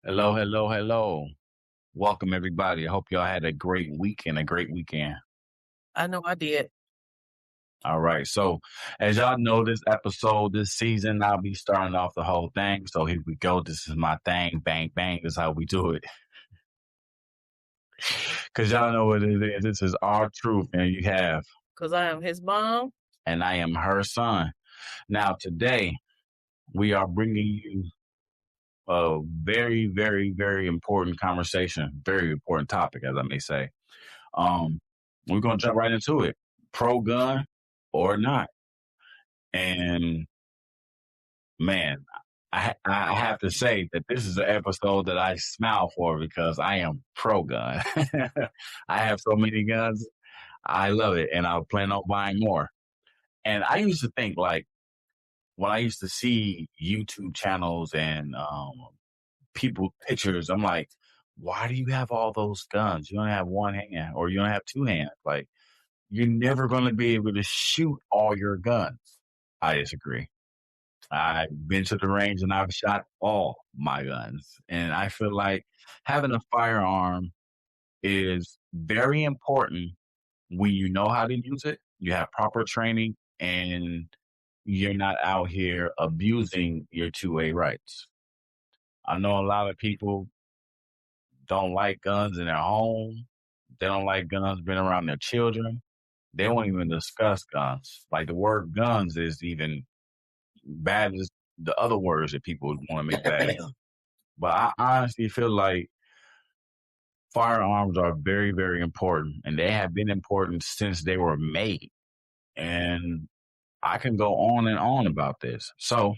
Hello, hello, hello. Welcome, everybody. I hope y'all had a great week and a great weekend. I know I did. All right. So, as y'all know, this episode, this season, I'll be starting off the whole thing. So, here we go. This is my thing. Bang, bang is how we do it. Because y'all know what it is. This is our truth, and you have. Because I am his mom. And I am her son. Now, today, we are bringing you a very, very, very important conversation, very important topic, as I may say. Um, we're gonna jump right into it. Pro gun or not. And man, I have to say that this is an episode that I smile for because I am pro gun. I have so many guns. I love it, and I plan on buying more. And I used to think like when I used to see YouTube channels and people pictures, I'm like, why do you have all those guns? You only have one hand, or you only have two hands. Like you're never going to be able to shoot all your guns. I disagree. I've been to the range and I've shot all my guns. And I feel like having a firearm is very important when you know how to use it, you have proper training, and you're not out here abusing your 2A rights. I know a lot of people don't like guns in their home. They don't like guns being around their children. They won't even discuss guns. Like the word guns is even bad as the other words that people want to make bad. But I honestly feel like firearms are very, very important, and they have been important since they were made. And I can go on and on about this. So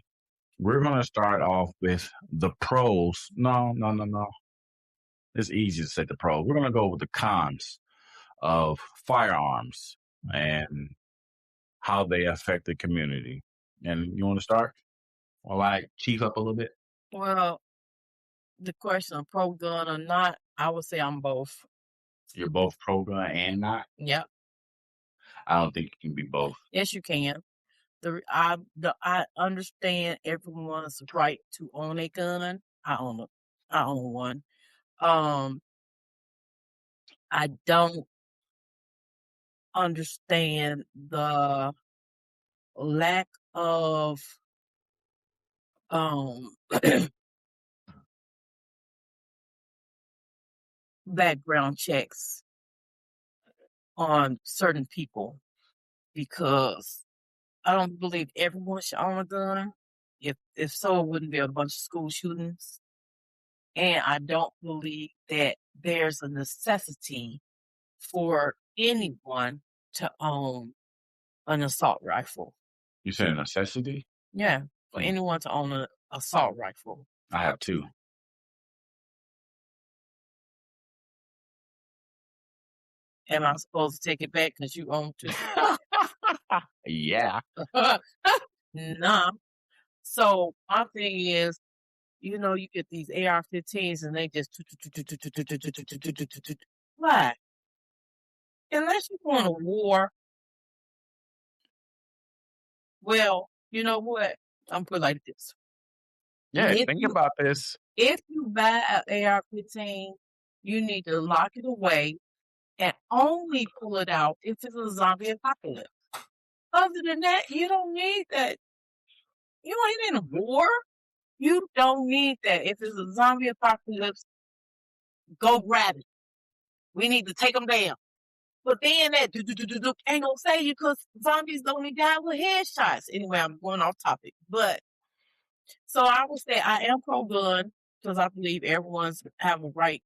we're going to start off with the pros. No, no, no, no. It's easy to say the pros. We're going to go with the cons of firearms and how they affect the community. And you want to start? While I chief up a little bit? Well, the question of pro gun or not, I would say I'm both. You're both pro gun and not? Yep. I don't think you can be both. Yes, you can. I understand everyone's right to own a gun. I own one. I don't understand the lack of background checks on certain people because I don't believe everyone should own a gun. If so, it wouldn't be a bunch of school shootings. And I don't believe that there's a necessity for anyone to own an assault rifle. You said a necessity? Yeah, for anyone to own an assault rifle. I have two. Am I supposed to take it back because you own two? Yeah. Nah. So my thing is, you get these AR-15s and they just why? Unless you're going to war. Well, you know what? I'm put it like this. Yeah, think about this. If you buy an AR-15, you need to lock it away and only pull it out if it's a zombie apocalypse. Other than that, you don't need that. You ain't in a war. You don't need that. If it's a zombie apocalypse, go grab it. We need to take them down. But then that ain't gonna save you because zombies only die with headshots. Anyway, I'm going off topic. But so I would say I am pro-gun because I believe everyone's have a right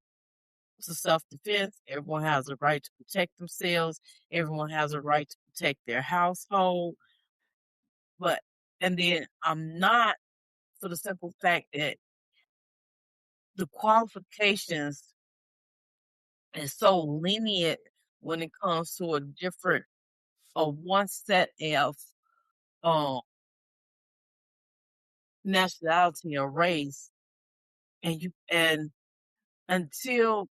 to self-defense. Everyone has a right to protect themselves. Everyone has a right to protect their household. And then I'm not, for the simple fact that the qualifications is so lenient when it comes to one set of nationality or race, and until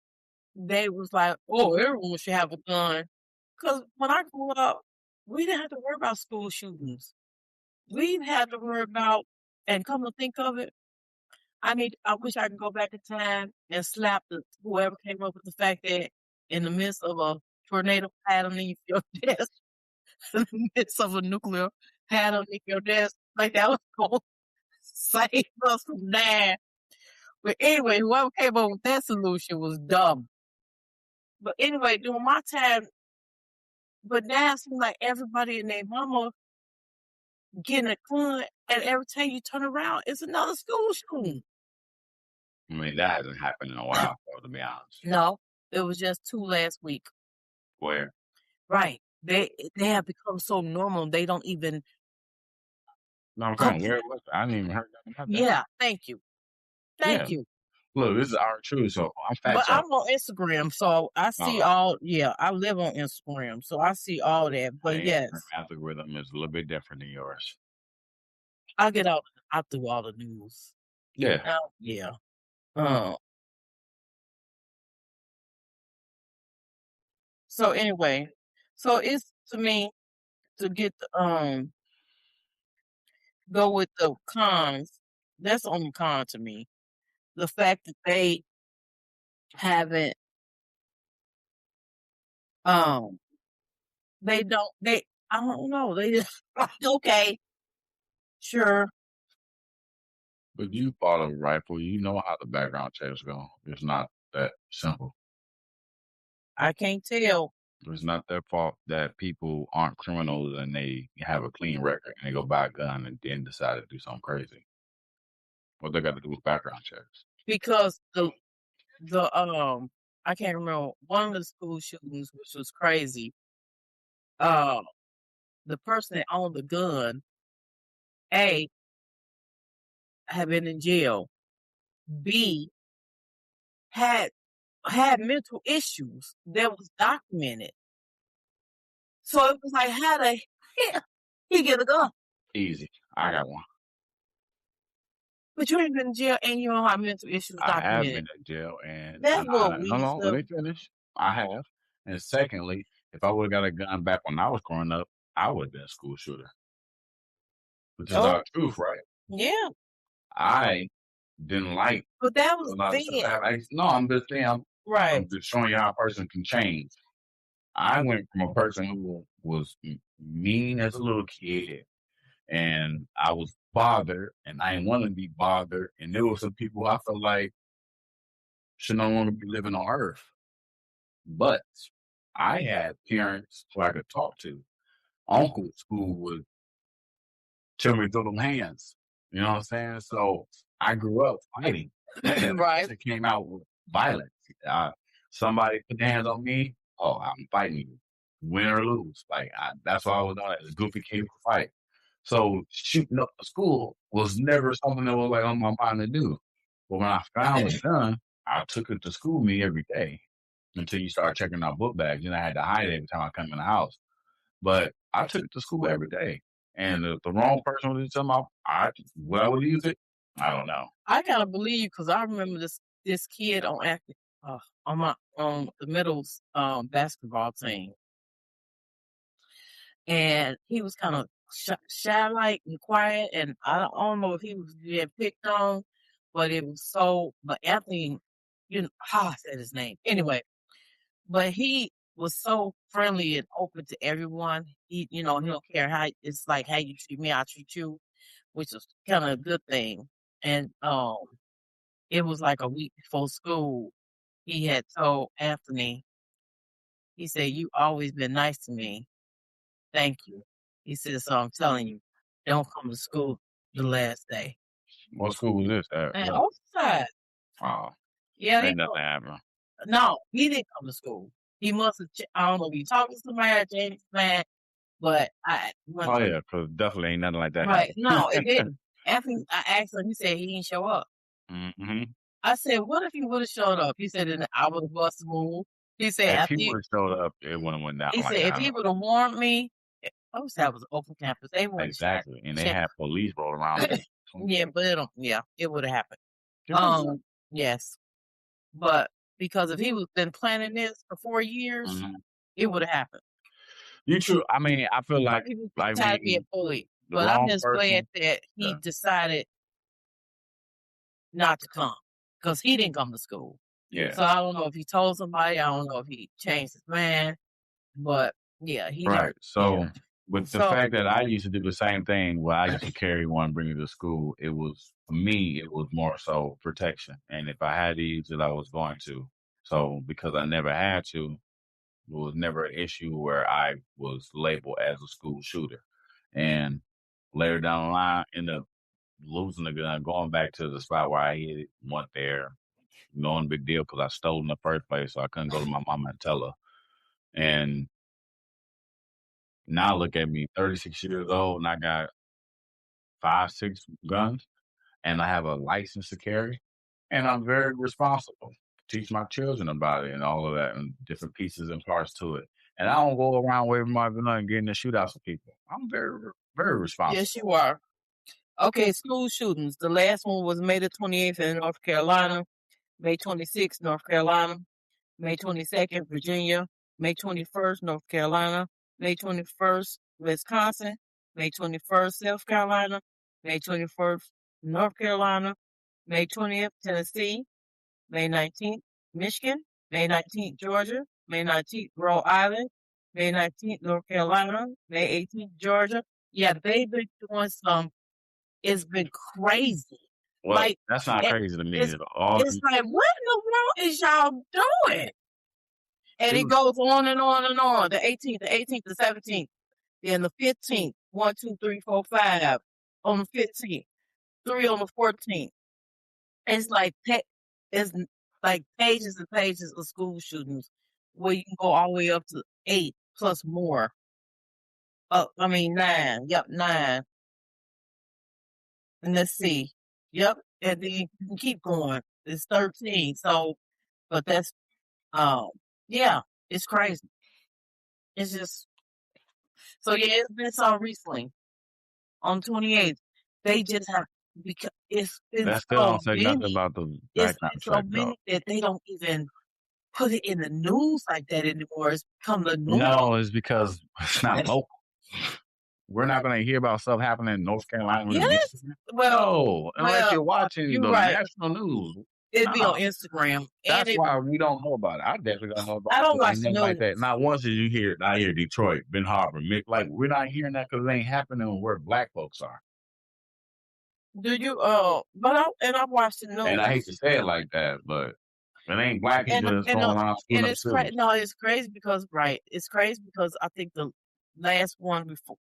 they was like, oh, everyone should have a gun. Because when I grew up, we didn't have to worry about school shootings. We had to worry about, and come to think of it, I wish I could go back in time and slap whoever came up with the fact that in the midst of a tornado pattern your desk, in the midst of a nuclear pattern in your desk, like that was going to save us from that. But anyway, whoever came up with that solution was dumb. But anyway, during my time, but now it seems like everybody and their mama getting a gun, and every time you turn around, it's another school shooting. I mean, that hasn't happened in a while, though, to be honest. No, it was just 2 last week. Where? Right. They have become so normal, they don't even. No, I'm saying, where was it? I didn't even heard nothing about that. Yeah, thank you. Thank you. Look, this is our truth, so I'm fact But check. I'm on Instagram, so I see all. Yeah, I live on Instagram, so I see all that. But yes, Her algorithm is a little bit different than yours. I get out through all the news. Yeah. Yeah. So anyway, so it's to me to get the go with the cons. That's the only con to me. The fact that they haven't they don't I don't know. They just okay. Sure. But you bought a rifle, you know how the background checks go. It's not that simple. I can't tell. It's not their fault that people aren't criminals and they have a clean record and they go buy a gun and then decide to do something crazy. What they got to do with background checks? Because the I can't remember one of the school shootings, which was crazy. The person that owned the gun, A, had been in jail. B, had mental issues that was documented. So it was like, how the hell he get a gun? Easy. I got one. But you ain't been in jail and you don't have mental issues documented. I have been in jail and that's what we no, let me finish. I have. And secondly, if I would have got a gun back when I was growing up, I would have been a school shooter. Which is our truth, right? Yeah. I didn't like. But that was then. No, I'm just saying. Right. I'm just showing you how a person can change. I went from a person who was mean as a little kid, and I was bothered, and I didn't want to be bothered. And there were some people I felt like should no longer be living on Earth. But I had parents who I could talk to, uncles who would tell me through them hands. You know what I'm saying? So I grew up fighting. Right. It came out with violence. Somebody put their hands on me. Oh, I'm fighting you, win or lose. Like that's why I was on it. Goofy kid would fight. So shooting up the school was never something that was like on my mind to do. But when I found it done, I took it to school with me every day until you start checking out book bags. And I had to hide it every time I come in the house. But I took it to school every day. And the wrong person was tell me what I would use it. I don't know. I gotta believe because I remember this kid on the middle's basketball team, and he was kind of shy like and quiet, and I don't know if he was getting picked on, but it was so. But Anthony, I said his name anyway, but he was so friendly and open to everyone. He don't care how it's like how you treat me, I treat you, which is kind of a good thing. And it was like a week before school. He had told Anthony, he said, "You always been nice to me. Thank you." He said, "So I'm telling you, don't come to school the last day." What school was this at? Oceanside. Oh. Yeah. Ain't nothing happened. No, he didn't come to school. He must have, I don't know if he talked to somebody at James man, but oh yeah, because definitely ain't nothing like that. Right. No, it didn't. Anthony, I asked him, he said he didn't show up. Mm-hmm. I said, what if he would have showed up? He said, I would have bust move. He said, if he would have showed up, it wouldn't have went down. He said, if he would have warned me, that was an open campus. They would exactly, and they had police roll around. Yeah, but it would have happened. Yes, but because if he was been planning this for 4 years, it would have happened. You true. I mean, I feel like being bullied, but I'm just glad that he decided not to come because he didn't come to school. Yeah. So I don't know if he told somebody. I don't know if he changed his mind. But yeah, he Right. didn't. So Yeah. with the So fact that I used to do the same thing where I used to carry one, bring it to school, it was for me, it was more so protection. And if I had to use it, I was going to. So because I never had to, it was never an issue where I was labeled as a school shooter. And later down the line, ended up losing the gun, going back to the spot where I hid it, went there, no big deal because I stole in the first place, so I couldn't go to my mama and tell her. And now look at me, 36 years old, and I got 5, 6 guns, and I have a license to carry, and I'm very responsible. Teach my children about it and all of that, and different pieces and parts to it. And I don't go around waving my gun and getting in shootouts with people. I'm very, very responsible. yes, you are. Okay, school shootings. The last one was May the 28th in North Carolina, May 26th, North Carolina, May 22nd, Virginia, May 21st, North Carolina, May 21st, Wisconsin, May 21st, South Carolina, May 21st, North Carolina, May 20th, Tennessee, May 19th, Michigan, May 19th, Georgia, May 19th, Rhode Island, May 19th, North Carolina, May 18th, Georgia. Yeah, they've been doing some. It's been crazy. Well, Like, that's not crazy to me it's, at all. it's like, what in the world is y'all doing? And it goes on and on and on. The 18th, the 17th, then the 15th, 1, 2, 3, 4, 5 on the 15th, 3 on the 14th. It's like it's like pages and pages of school shootings where you can go all the way up to 8 plus more. 9. Yep, 9. And let's see. Yep, and then you can keep going. It's 13. So, but that's yeah, it's crazy. It's just so yeah. It's been so recently on 28th. They just have because it's been That still so don't say nothing many. about the It's background been so check, though. many that they don't even put it in the news like that anymore. It's become the news. No, it's because it's not local. We're not going to hear about stuff happening in North Carolina. Yes. Well, unless you're watching you're the right. national news. It'd be on Instagram. That's why we don't know about it. I definitely don't know about it. I don't watch Ain't nothing news like that. Not once did you hear it. I hear Detroit, Ben Harbor, like we're not hearing that because it ain't happening where black folks are. Do you? But I watched the news. And I hate to say it like that, but it ain't black people that's going around. And it's crazy. No, it's crazy because it's crazy because I think the last one before,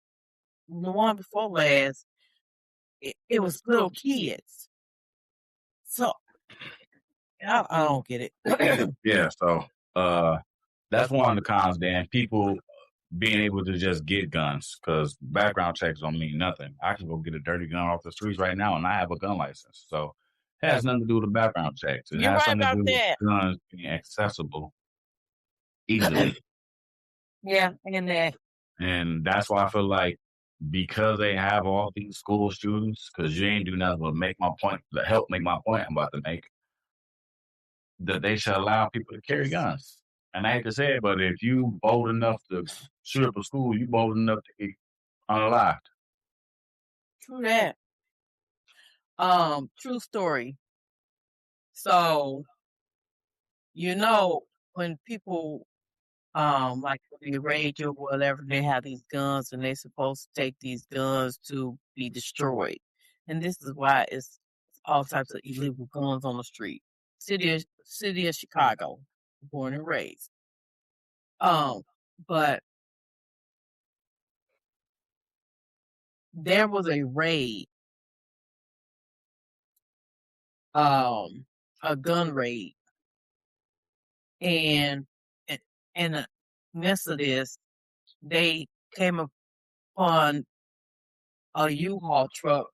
the one before last, it was little kids. So I don't get it. Yeah, so that's one of the cons, Dan. People being able to just get guns because background checks don't mean nothing. I can go get a dirty gun off the streets right now and I have a gun license. So it has nothing to do with the background checks. It has something to do with guns being accessible easily. Yeah, and that's why I feel like because they have all these school shootings, because you ain't do nothing but make my point, to help make my point I'm about to make, that they should allow people to carry guns. And I hate to say it, but if you bold enough to shoot up a school, you bold enough to get unalived. True that. True story. So, when people like the rage or whatever, they have these guns and they're supposed to take these guns to be destroyed. And this is why it's all types of illegal guns on the street. City of Chicago, born and raised. But there was a raid, a gun raid, and in the midst of this, they came upon a U-Haul truck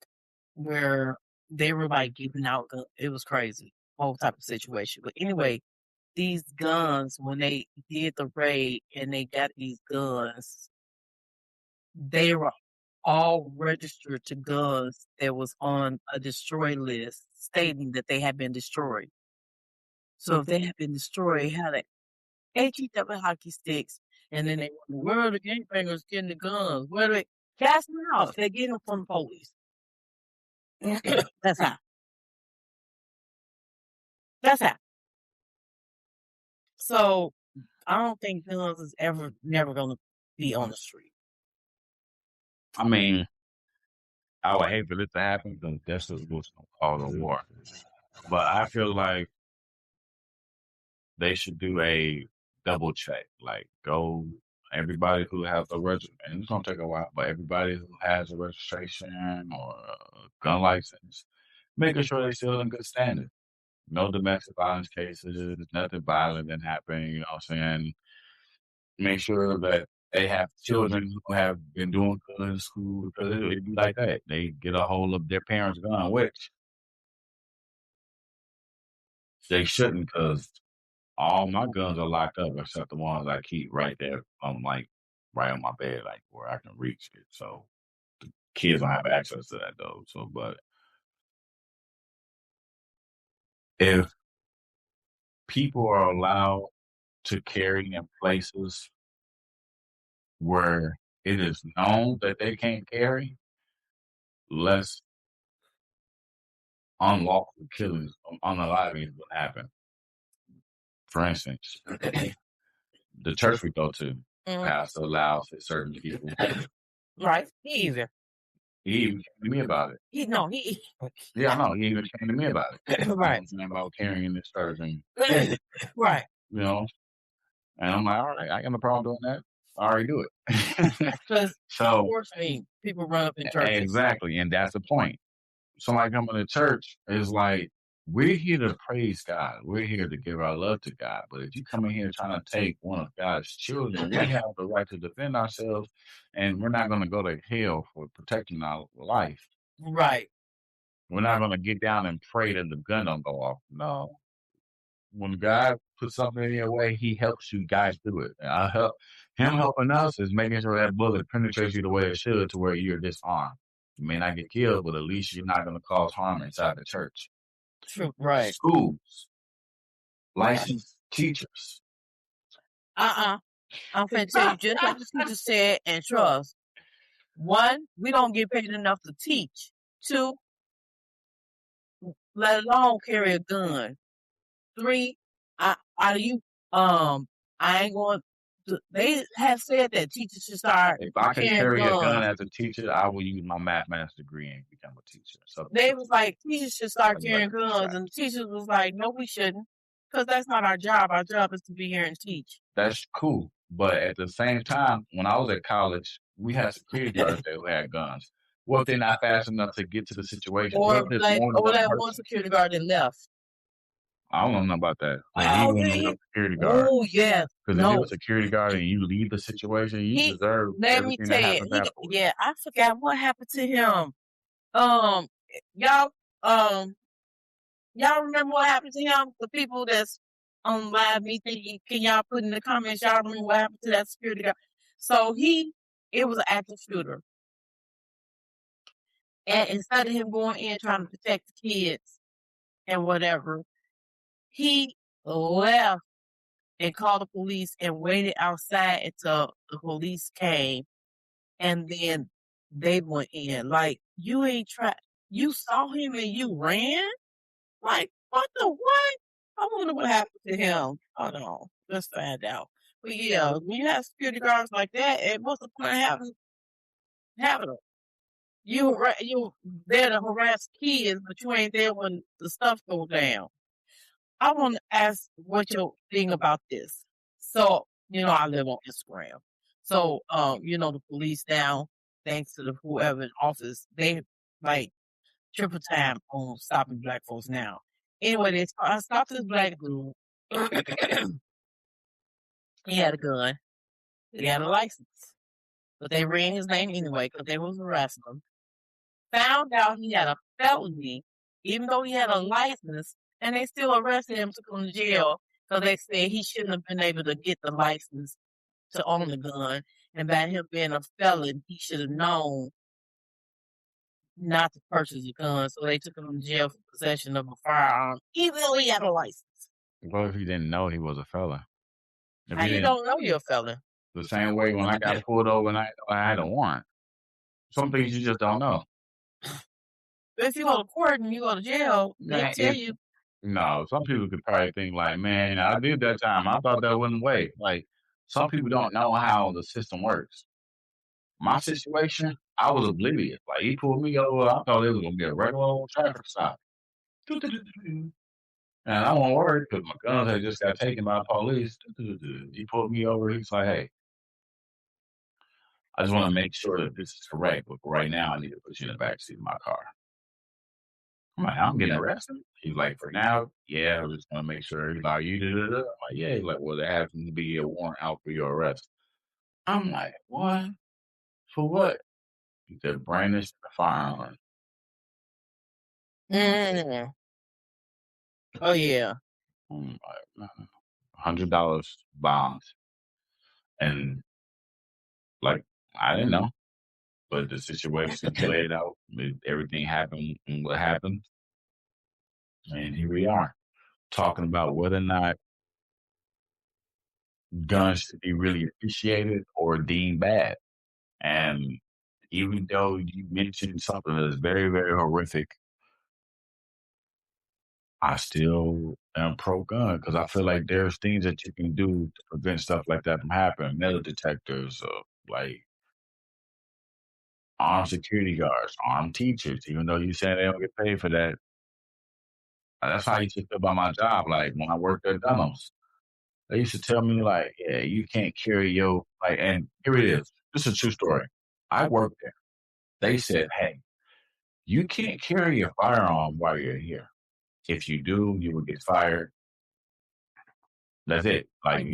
where they were like giving out guns. It was crazy, whole type of situation. But anyway, these guns, when they did the raid and they got these guns, they were all registered to guns that was on a destroy list stating that they had been destroyed. So if they had been destroyed, how they HEW hockey sticks, and then they wonder, where are the gangbangers getting the guns? Where are they? That's not. They're getting them from the police. That's how. That's how. So I don't think guns is never going to be on the street. I mean, I would hate for this to happen because that's just what's going to cause a war. But I feel like they should do a double check. Like, go everybody who has a registration, and it's gonna take a while, but everybody who has a registration or a gun license, making sure they're still in good standing. No domestic violence cases, nothing violent that happened. You know what I'm saying? Make sure that they have children who have been doing good in school because it'd be like that. They get a hold of their parents' gun, which they shouldn't, because all my guns are locked up except the ones I keep right there like right on my bed, like where I can reach it. So the kids don't have access to that though. So but if people are allowed to carry in places where it is known that they can't carry, less unlawful killings, unalivings will happen. For instance, the church we go to, pastor allows certain people. Right. He even came to me about it. Yeah, I know. He even came to me about it. Right. About carrying this person. Right. You know? And I'm like, all right, I got no problem doing that. I already do it. Because unfortunately, people run up in churches. Exactly. And that's the point. Somebody coming to church is like, we're here to praise God. We're here to give our love to God. But if you come in here trying to take one of God's children, we have the right to defend ourselves, and we're not going to go to hell for protecting our life. Right. We're not going to get down and pray that the gun don't go off. No. When God puts something in your way, He helps you guys do it. Him helping us is making sure that bullet penetrates you the way it should, to where you're disarmed. You may not get killed, but at least you're not going to cause harm inside the church. True. Right. Schools, licensed teachers. I'm going to tell you, just like the teacher said, and trust. 1, we don't get paid enough to teach. 2, let alone carry a gun. 3, I ain't going to, they have said that teachers should start. If I can carry a gun as a teacher, I will use my mathematics degree and become a teacher. So they was like, teachers should start carrying guns, and the teachers was like, no, we shouldn't, because that's not our job. Our job is to be here and teach. That's cool. But at the same time, when I was at college, we had security guards that had guns. Well, if they're not fast enough to get to the situation, or that one security guard that left. I don't know about that. He wasn't a security guard. Oh, yeah. Because if you're a security guard and you leave the situation, you deserve everything that happens afterwards. Yeah, I forgot what happened to him. Y'all remember what happened to him? The people that's on live meeting, can y'all put in the comments, y'all remember what happened to that security guard? So it was an active shooter. And instead of him going in trying to protect the kids and whatever, he left and called the police and waited outside until the police came, and then they went in. Like, you ain't you saw him and you ran? Like, what the what? I wonder what happened to him. Hold on, let's find out. But yeah, when you have security guards like that, what's the point of having them? You there to harass kids, but you ain't there when the stuff goes down. I want to ask what your thing about this. So, I live on Instagram. So, the police now, thanks to whoever in office, they like triple time on stopping black folks now. Anyway, I stopped this black dude. He had a gun. He had a license. But they ran his name anyway because they was harassing him. Found out he had a felony, even though he had a license, and they still arrested him, took him to jail because they said he shouldn't have been able to get the license to own the gun. And by him being a felon, he should have known not to purchase a gun. So they took him to jail for possession of a firearm, even though he had a license. What if he didn't know he was a felon? How you don't know you're a felon? The same way when I got pulled over and I had a warrant. Some things you just don't know. But if you go to court and you go to jail, they tell you. No, some people could probably think like, man, I did that time. I thought that wouldn't wait. Like some people don't know how the system works. My situation, I was oblivious. Like he pulled me over. I thought it was gonna be a regular old traffic stop. And I wasn't worried because my guns had just got taken by the police. He pulled me over. He's like, hey, I just want to make sure that this is correct. But right now, I need to put you in the backseat of my car. I'm like, I'm getting arrested. He's like, for now, yeah, I just want to make sure. He's like, you did it. I'm like, yeah. He's like, well, there happens to be a warrant out for your arrest. I'm like, what? For what? He said, brandish the firearm. Mm. Oh yeah. I'm like, $100 bonds. And like, I didn't know. But the situation played out. Everything happened and what happened. And here we are talking about whether or not guns should be really appreciated or deemed bad. And even though you mentioned something that is very, very horrific, I still am pro gun because I feel like there's things that you can do to prevent stuff like that from happening. Metal detectors, like armed security guards, armed teachers, even though you say they don't get paid for that. That's how I used to feel about my job. Like when I worked at Dunham's, they used to tell me like, yeah, you can't carry your like. And here it is. This is a true story. I worked there. They said, hey, you can't carry a firearm while you're here. If you do, you will get fired. That's it. Like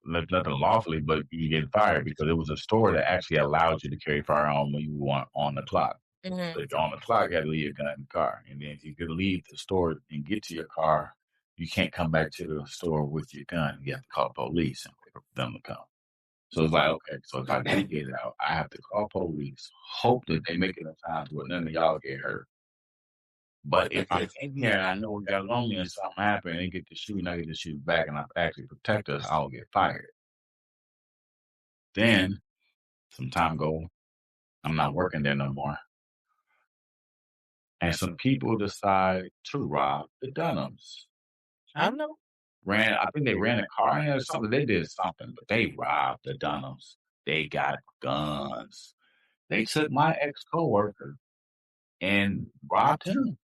nothing lawfully, but you get fired because it was a store that actually allowed you to carry a firearm when you were on the clock. So if you're on the clock, you got to leave your gun in the car. And then if you could leave the store and get to your car, you can't come back to the store with your gun. You have to call police and wait for them to come. So it's like, okay, so if I did get out, I have to call police, hope that they make it in time where none of y'all get hurt. But if I came here and I know we got lonely and something happened and they get to shoot and I get to shoot back and I actually protect us, I'll get fired. Then some time go, I'm not working there no more. And some people decide to rob the Dunhams. I know. I think they ran a car in or something. They did something, but they robbed the Dunhams. They got guns. They took my ex-coworker and robbed him,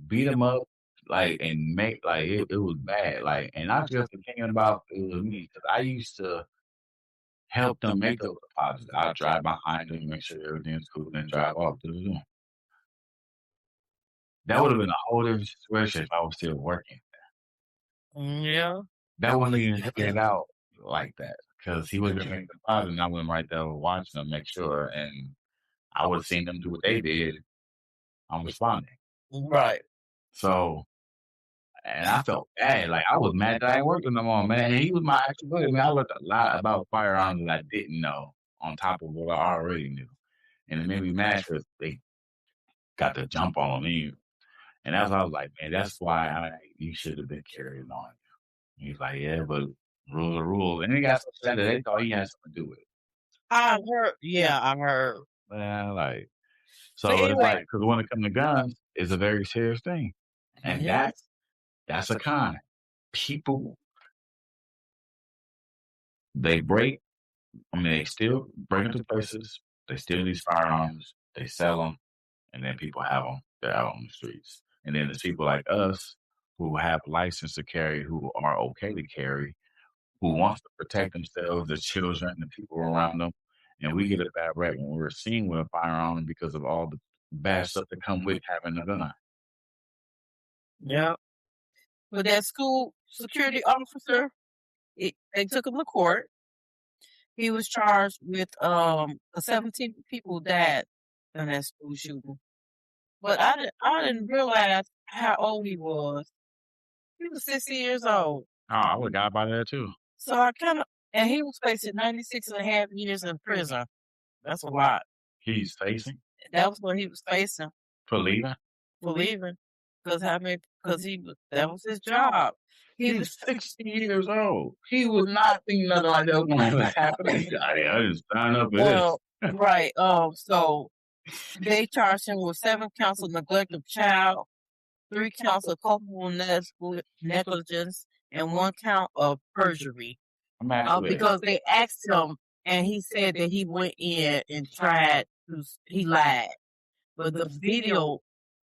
beat him up, like, and make, like, it was bad. Like, and not just thinking about it was me, because I used to help them make those deposits. I'd drive behind them, make sure everything's cool, and then drive off to the Zoom. That would have been a whole different situation if I was still working. Yeah. That wouldn't even get out like that because he was going to make the deposit and I went right there watching them make sure. And I would have seen them do what they did. I'm responding. Right. So, and I felt bad. Like I was mad that I ain't working no more, man. And he was my actual buddy. Man, I learned a lot about firearms that I didn't know on top of what I already knew. And it made me mad because they got the jump on me. And that's why I was like, man, that's why you should have been carrying on. He's like, yeah, but rules are rules. And he got so sad that they thought he had something to do with it. I heard. Yeah, I heard. Man, like, so anyway, it's like, because when it comes to guns, it's a very serious thing. And that's a con. People, they still break into places, they steal these firearms, they sell them, and then people have them. They're out on the streets. And then there's people like us who have license to carry, who are okay to carry, who wants to protect themselves, their children, the people around them. And we get a bad rap when we're seen with a firearm because of all the bad stuff that come with having a gun. Yeah. But that school security officer, they took him to court. He was charged with 17 people died in that school shooting. But I didn't realize how old he was. He was 60 years old. Oh, I would have got by that too. So I and he was facing 96.5 years in prison. That's a lot. He's facing? That was what he was facing. For leaving? For leaving. Because that was his job. He was 60 years old. He was not thinking nothing like that was going to happen. I just signed up for this. Right. So they charged him with 7 counts of neglect of child, 3 counts of culpable negligence and 1 count of perjury. Because they asked him, and he said that he went in and he lied. But the video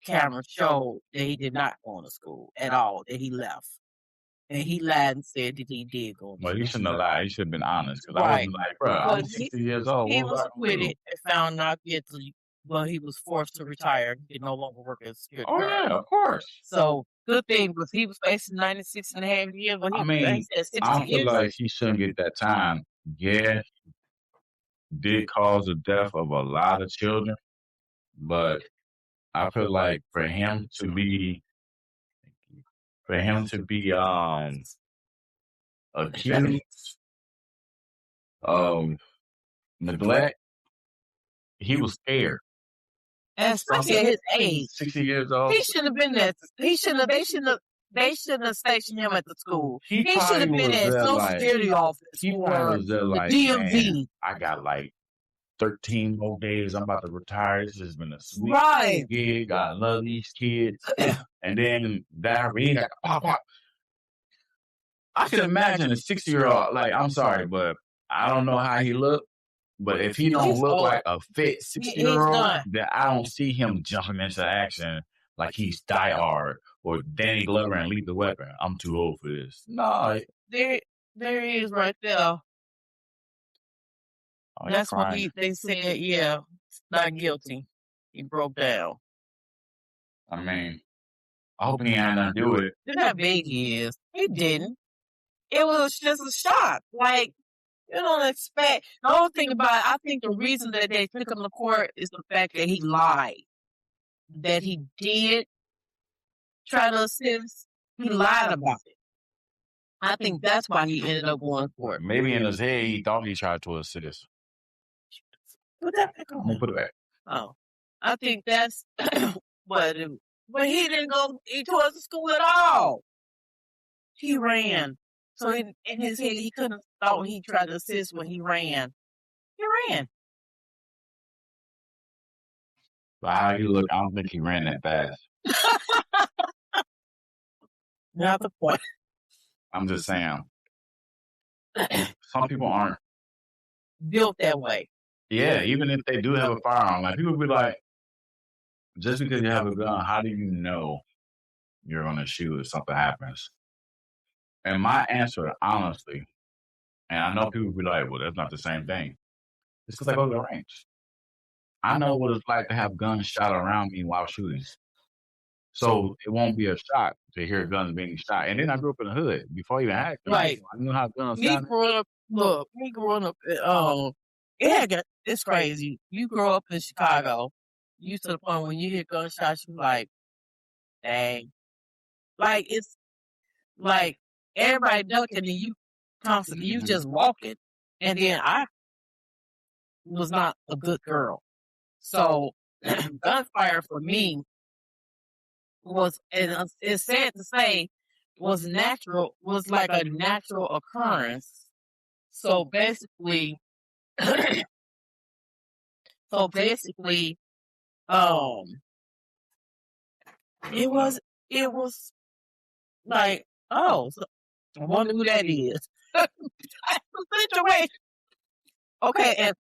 camera showed that he did not go to school at all, that he left. And he lied and said that he did go to school. Well, he shouldn't have lied. He should have been honest. Because I was like, bro, I'm 60 years old. He was acquitted and found not guilty. Well, he was forced to retire. He could no longer work as a security guard. Yeah, of course. So, good thing, because he was facing 96 and a half years. But I feel like he shouldn't get that time. Yeah, did cause the death of a lot of children. But I feel like for him to be accused of neglect, he was scared. And especially at his age. 60 years old. He shouldn't have been there. They shouldn't have stationed him at the school. He should have been at Social Security office. He was there like, DMV. Man, I got like 13 more days. I'm about to retire. This has been a sweet gig. I love these kids. And then that he got pop, pop. I can imagine a 60-year-old, like, I'm sorry, but I don't know how he looked. But if he don't look like a fit 60-year-old, then I don't see him jumping into action like he's Die Hard or Danny Glover and Lethal Weapon. I'm too old for this. No. There he is right there. Oh, that's when they said, yeah, not guilty. He broke down. I mean, I hope he had nothing to do with it. Look how big he is. He didn't. It was just a shock. Like, you don't expect. The whole thing about it, I think the reason that they took him to court is the fact that he lied. That he did try to assist. He lied about it. I think that's why he ended up going to court. Maybe in his head he thought he tried to assist. Put that back on. I'm gonna put it back. Oh, I think that's what. But he didn't go towards the school at all. He ran. So in his head, he couldn't have thought he tried to assist when he ran. He ran. But how he looked, I don't think he ran that fast. Not the point. I'm just saying. Some people aren't built that way. Yeah, even if they do have a firearm, like people be like, just because you have a gun, how do you know you're gonna shoot if something happens? And my answer, honestly, and I know people be like, well, that's not the same thing. It's because I go to the range. I know what it's like to have guns shot around me while shooting. So it won't be a shock to hear guns being shot. And then I grew up in the hood before I even had guns. Right. I knew how guns sounded. Me growing up, it's crazy. You grow up in Chicago, you to the point when you hear gunshots, you like, dang. Like, it's like everybody ducking and you constantly, you just walking. And then I was not a good girl. So gunfire for me was, and it's sad to say, was like a natural occurrence. So basically, it was like, oh, so I wonder who that is. Situation. Okay, and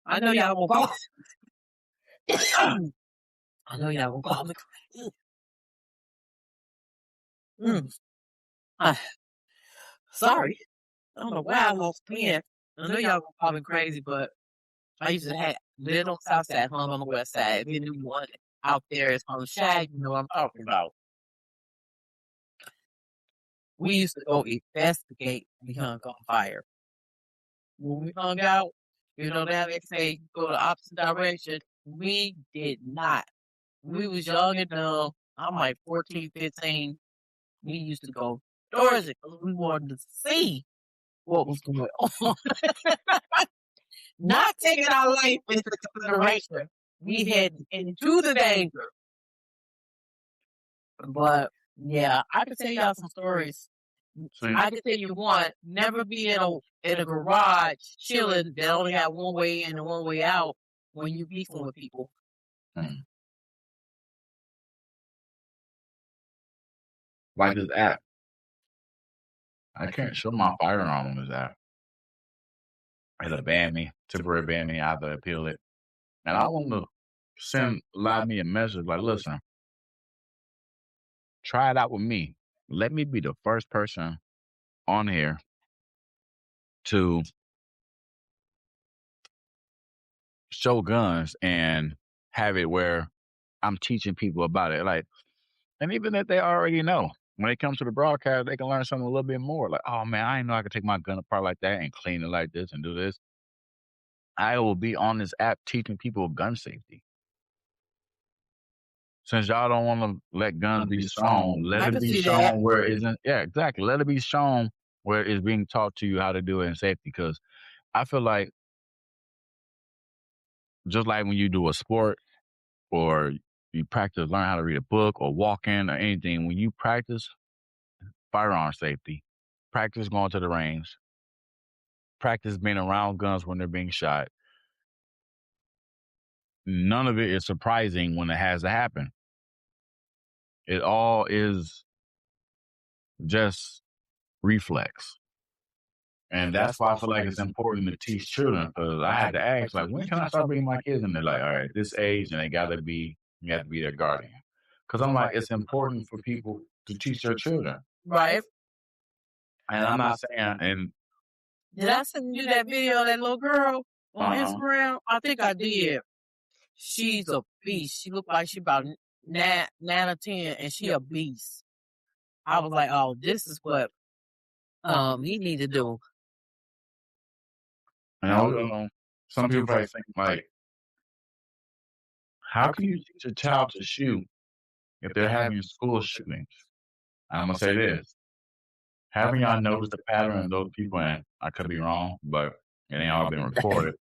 I know y'all will call. I know y'all will call me crazy. Sorry. I don't know why I lost pen. I know y'all will call me crazy, but I used to live on the south side, hung on the west side. If you knew one out there is on the shag, you know what I'm talking about. We used to go investigate we hung on fire. When we hung out, you know, now they say go the opposite direction. We did not. We was young and dumb. I'm like 14, 15. We used to go towards it because we wanted to see what was going on. Not taking our life into consideration. We head into the danger. But yeah, I can tell y'all some stories. I can tell you one, never be in a garage chilling that only have one way in and one way out when you beefing with people. Like this app. I can't show my firearm on this app. It'll ban me, temporary ban me. I have to appeal it. And I want to live me a message like, listen, try it out with me. Let me be the first person on here to show guns and have it where I'm teaching people about it. Like, and even if they already know, when it comes to the broadcast, they can learn something a little bit more. Like, oh man, I didn't know I could take my gun apart like that and clean it like this and do this. I will be on this app teaching people gun safety. Since y'all don't want to let guns be shown, let it be shown where it isn't. Yeah, exactly. Let it be shown where it's being taught to you how to do it in safety. Because I feel like just like when you do a sport or you practice, learn how to read a book or walk in or anything, when you practice firearm safety, practice going to the range, practice being around guns when they're being shot, none of it is surprising when it has to happen. It all is just reflex. And that's why I feel like it's important to teach children, because I had to ask, like, when can I start bringing my kids? And they're like, all right, this age, and you have to be their guardian. Because I'm like, it's important for people to teach their children. Right. And I'm not saying, and did I send you that video of that little girl on Instagram? I think I did. She's a beast. She looked like she about 9 or 10, and she a beast. I was like, oh, this is what he need to do. And some people probably think, like, how can you teach a child to shoot if they're having school shootings? I'm going to say this. Haven't y'all noticed the pattern of those people? And I could be wrong, but it ain't all been recorded.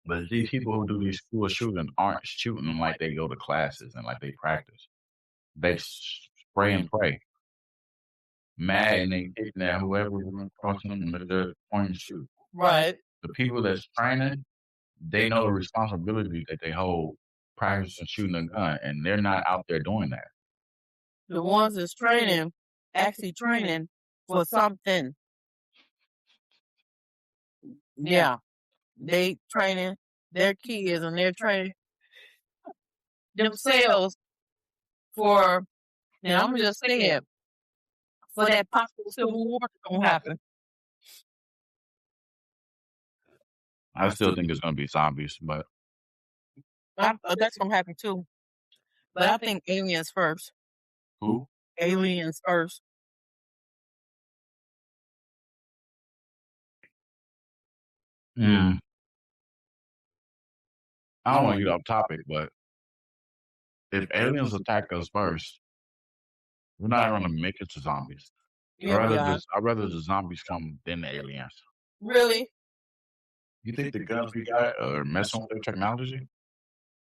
But these people who do these school shootings aren't shooting them like they go to classes and like they practice. They spray and pray. Mad, and they hitting at whoever runs across them and they're point and shoot. Right. The people that's training, they know the responsibility that they hold practicing shooting a gun, and they're not out there doing that. The ones that's training, actually training for something. Yeah. They training their kids and they're training themselves for, and I'm just saying, for that possible civil war that's going to happen. I still think it's going to be zombies, but that's going to happen too. But I think aliens first. Who? Aliens first. I don't want to get off topic, but if aliens attack us first, we're not going to make it to zombies. Yeah, I'd rather the zombies come than the aliens. Really? You think the guns we got are messing with their technology?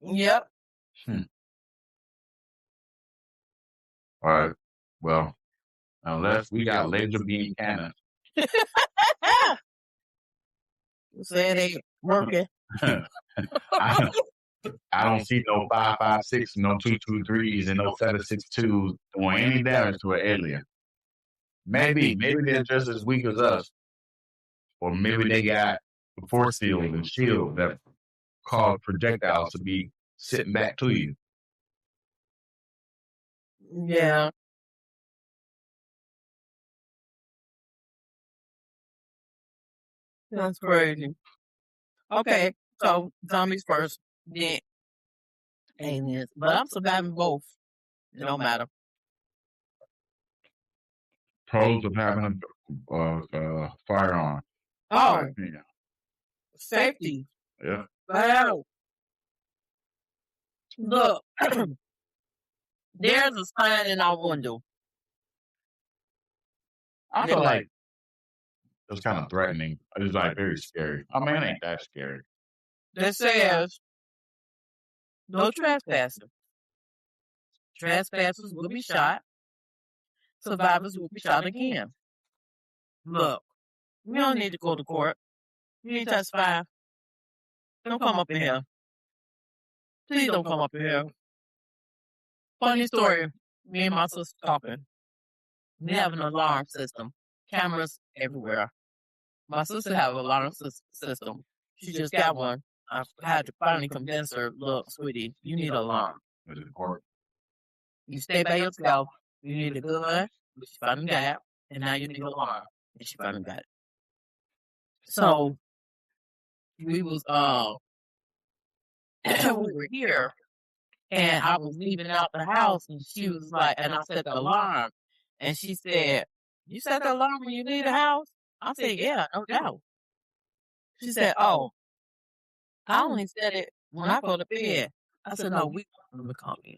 Yep. All right. Well, unless we got laser beam cannons. Say it ain't working. I don't see no 5.56, no 2.23s, and no 7.62s doing any damage to an alien. Maybe they're just as weak as us, or maybe they got the force field and shield that cause projectiles to be sitting back to you. Yeah. That's crazy. Okay, so zombies first, then aliens. But I'm surviving both. It don't matter. Pros of having a firearm. Oh, yeah. Safety. Yeah. Wow. Look, there's a sign in our window. I feel like it's kind of threatening. It's like very scary. I mean, it ain't that scary. That says, no trespassing. Trespassers will be shot. Survivors will be shot again. Look, we don't need to go to court. You need to testify. Don't come up in here. Please don't come up in here. Funny story. Me and my sister talking. We have an alarm system, cameras everywhere. My sister have an alarm system. She just got one. I had to finally convince her, look, sweetie, you need an alarm. You stay by yourself. You need a gun, which she finally got, and now you need an alarm, and she finally got it. So we was we were here, and I was leaving out the house, and she was like, and I set the alarm, and she said, "You set the alarm when you leave the house?" I said, "Yeah, no doubt." She said, "Oh, I only set it when I go to bed." I said, "No, we don't come in.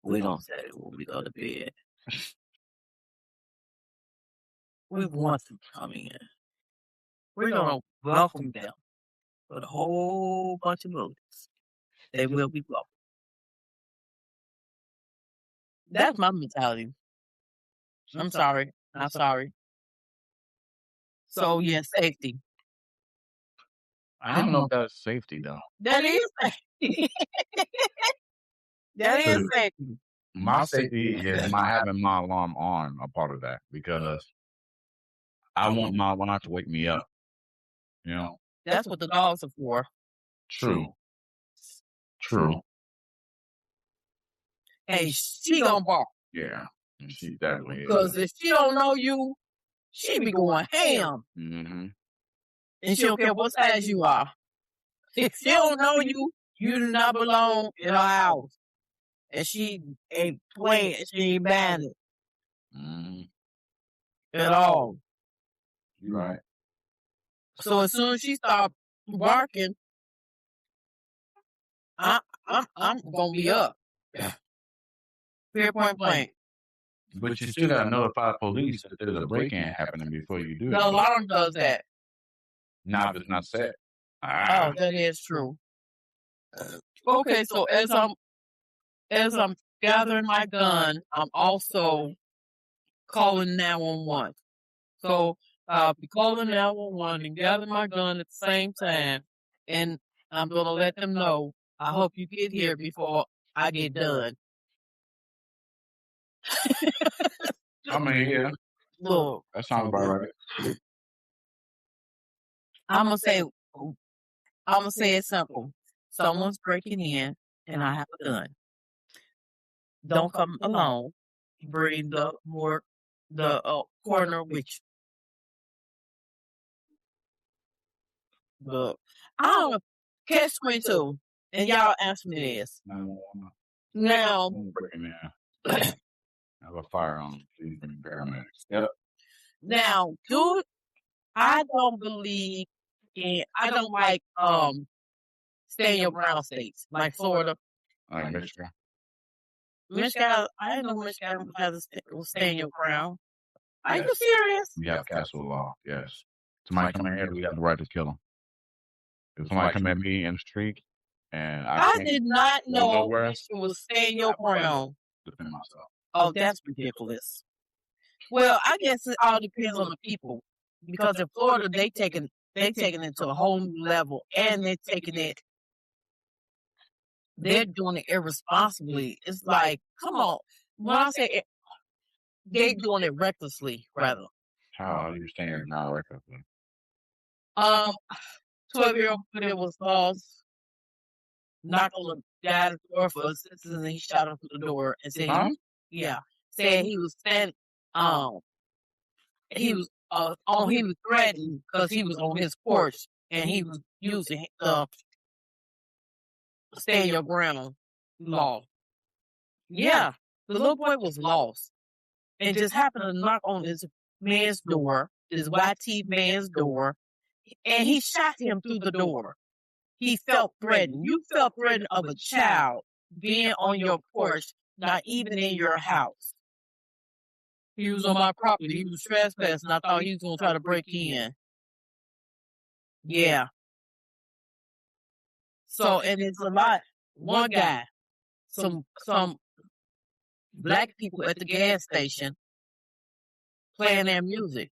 We don't set it when we go to bed. We want them to come in. We're gonna welcome them with a whole bunch of movies. They will be welcome." That's my mentality. I'm sorry. I'm sorry. So yeah, safety. I don't know if that's safety though. That is safety. That is safety. My safety is my having my alarm on a part of that because I want my alarm to wake me up. You know? That's what the dogs are for. True. Hey, she gonna bark. Yeah. She definitely is. Because if she don't know you, she be going ham. Mm-hmm. And she don't care what size you are. If she don't know you, you do not belong in her house. And she ain't playing, she ain't bad at all. You're right. So as soon as she start barking, I'm gonna be up. Fair point blank. But you still gotta notify police that there's a break-in happening before you do it. The alarm does that. Now if it's not set. Oh, that is true. Okay, so as I'm gathering my gun, I'm also calling 911. So I'll be calling 911 and gathering my gun at the same time, and I'm gonna let them know, I hope you get here before I get done. I mean, yeah. Look, That sounds about right. I'm gonna say it simple. Someone's breaking in, and I have a gun. Don't come alone. Bring the corner with you. Look, I don't know. Catch-22, and y'all answer me this. Now, I have a firearm. Paramedics. Yep. Now, dude, I don't believe in. I don't like stay in your brown states like Florida. Like Michigan. Michigan, I didn't know Michigan has a stay in your brown. Are you serious? We have castle law. Yes. Somebody come in here, we have the right to kill them. If somebody come at me in the street, and I did not know Michigan was stay in your brown. Defend myself. Oh, that's ridiculous. Well, I guess it all depends on the people, because in Florida they taking it to a whole new level, and they're doing it irresponsibly. It's like, come on. When I say it, they're doing it recklessly, rather. How do you stand now recklessly? 12-year-old kid was lost, knocked on the guy's door for assistance, and he shot him through the door and said, said he was standing, he was threatened because he was on his porch and he was using the stay your ground law. Yeah, the little boy was lost and just happened to knock on this man's door, this white-teeth man's door, and he shot him through the door. He felt threatened. You felt threatened of a child being on your porch, not even in your house. He was on my property. He was trespassing. I thought he was going to try to break in. Yeah. So, and it's a lot. One guy, some black people at the gas station playing their music.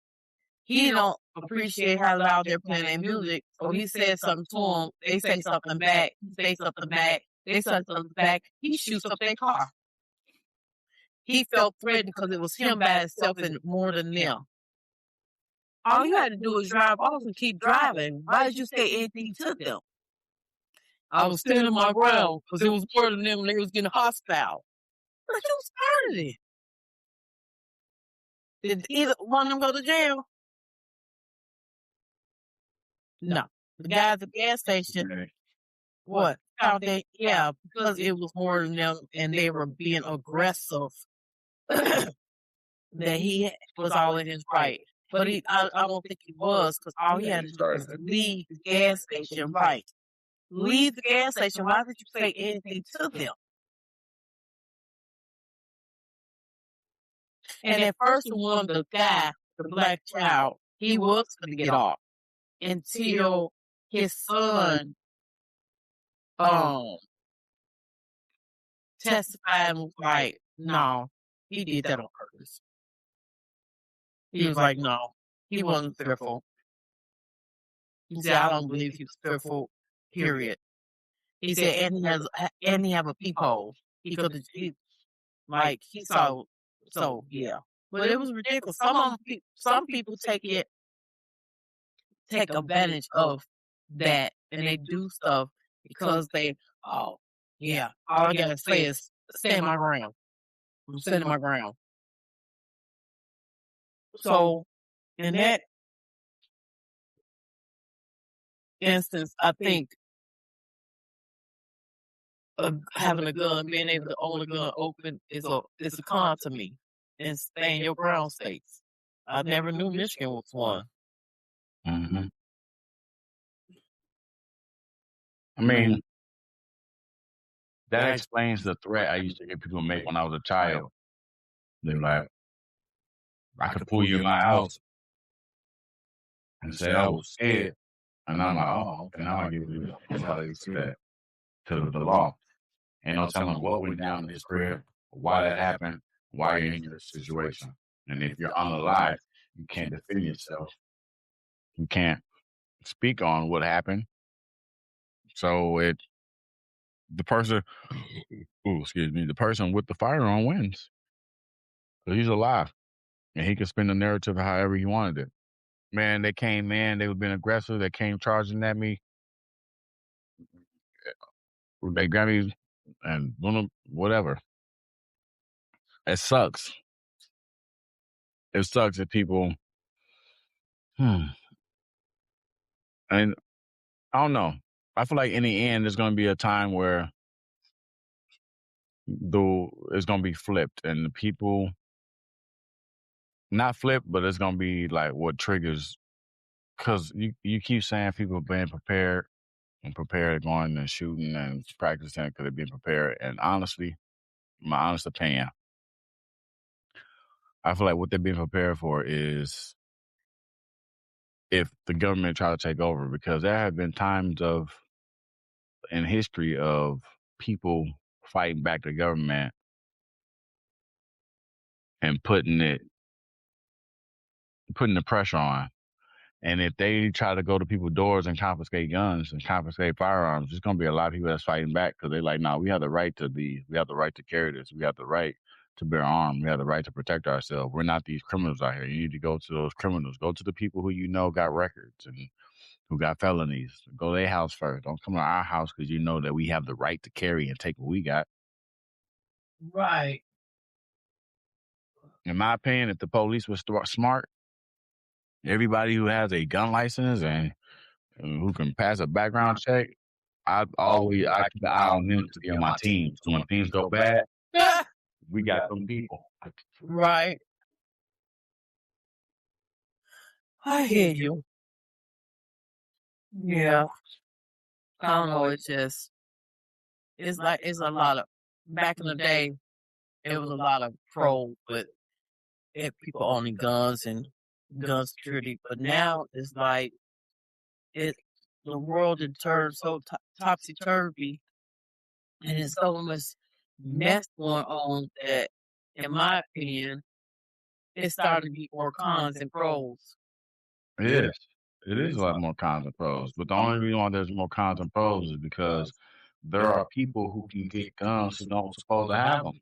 He don't appreciate how loud they're playing their music, so he said something to them. They say something back. He say something back. They say something back. He shoots up their car. he felt threatened because it was him by himself and more than them. All you had to do is drive off and keep driving. Why did you say anything to them? I was standing my ground because it was more than them and they was getting hostile. But you started it. Did either one of them go to jail? No. The guy at the gas station, what? Found that, yeah, because it was more than them and they were being aggressive, that he was all in his right. But I don't think he was, because all he had to do was leave the gas station right. Leave the gas station. Why did you say anything to them? And at first, the guy, the black child, he was going to get off until his son testified and was like, no, he did that on purpose. He was like, no, he wasn't fearful. He said, I don't believe he was fearful, period. He said, and he have a peephole. He could have, he saw, so yeah. But it was ridiculous. Some people take advantage of that, and they do stuff because all I gotta say is stand my ground. I'm standing my ground. So, in that instance, I think having a gun, being able to own a gun open is a con to me. And stay in your ground states. I never knew Michigan was one. Mm-hmm. I mean, that explains the threat I used to hear people make when I was a child. They're like, I could pull you in my house and say I was scared. And I'm like, oh, okay, now I give you how they respect to the law. And no telling what went down in his career, why that happened, why you're in your situation. And if you're unalive, you can't defend yourself. You can't speak on what happened. So the person with the firearm wins. So he's alive. And he can spin the narrative however he wanted it. Man, they came in, they were being aggressive, they came charging at me. They got me and whatever. It sucks. It sucks that people and I don't know. I feel like in the end there's gonna be a time where it's gonna be flipped and the people not flipped, but it's gonna be like what triggers because you keep saying people being prepared going and shooting and practicing because they're being prepared. And honestly, my honest opinion, I feel like what they're being prepared for is if the government try to take over, because there have been times in history of people fighting back the government and putting the pressure on. And if they try to go to people's doors and confiscate guns and confiscate firearms, there's going to be a lot of people that's fighting back because they're like, no, we have the right to carry this. We have the right to bear arms. We have the right to protect ourselves. We're not these criminals out here. You need to go to those criminals. Go to the people who you know got records and who got felonies. Go to their house first. Don't come to our house because you know that we have the right to carry and take what we got. Right. In my opinion, if the police was smart, everybody who has a gun license and who can pass a background check, I keep an eye on them to be on my team. So when things go bad, we got some people. Right. I hear you. Yeah. I don't know. It's a lot of, back in the day, it was a lot of pro, but people owning guns and gun security. But now it's like, the world had turned so topsy-turvy, and there's so much mess going on that, in my opinion, it's starting to be more cons and pros. It is. It is a lot more cons and pros. But the only reason why there's more cons and pros is because there are people who can get guns who don't supposed to have them.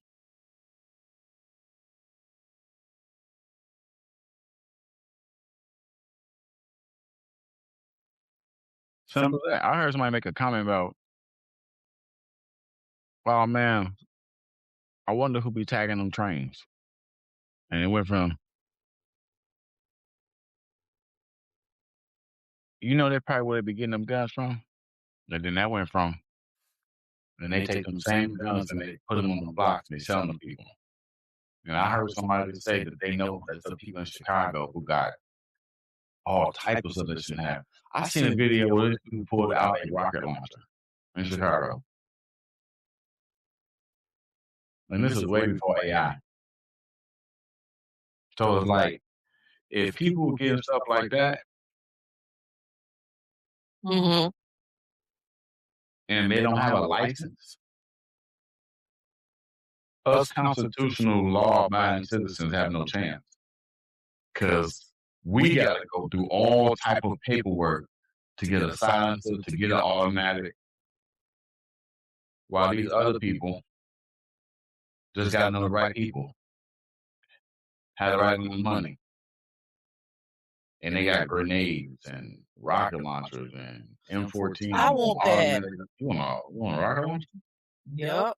Simple as that. I heard somebody make a comment about, oh man, I wonder who be tagging them trains. And it went from, they probably where they be getting them guns from. And then that went from, and they take them same guns and they put them on the blocks and they sell them to people. And I heard somebody say that they know that some people in Chicago who got all types of this shouldn't have. I seen a video where this dude pulled out a rocket launcher in Chicago. And this was way before AI. So it's like, if people give stuff like that, Mm-hmm. and they don't have a license, us constitutional law-abiding citizens have no chance. Because we got to go through all type of paperwork to get a silencer, to get an automatic, while these other people just got to know the right people, have the right money, and they got grenades and rocket launchers and M14. I want that. You want a rocket launcher? Yep.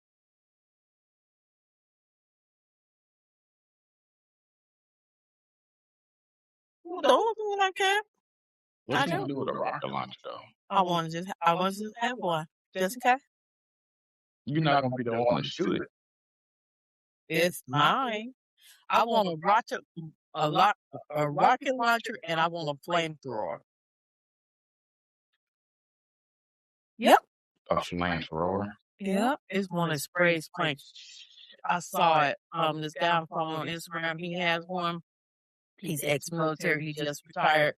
The only thing I care. What you do with a rocket launcher though? I want to just have one. Just in case. You're not gonna be the one to shoot it. It's mine. I want a rocket launcher, and I want a flamethrower. Yep. A flamethrower? Yep. It's one that sprays flames. I saw it. This guy on Instagram, he has one. He's ex-military. He just retired.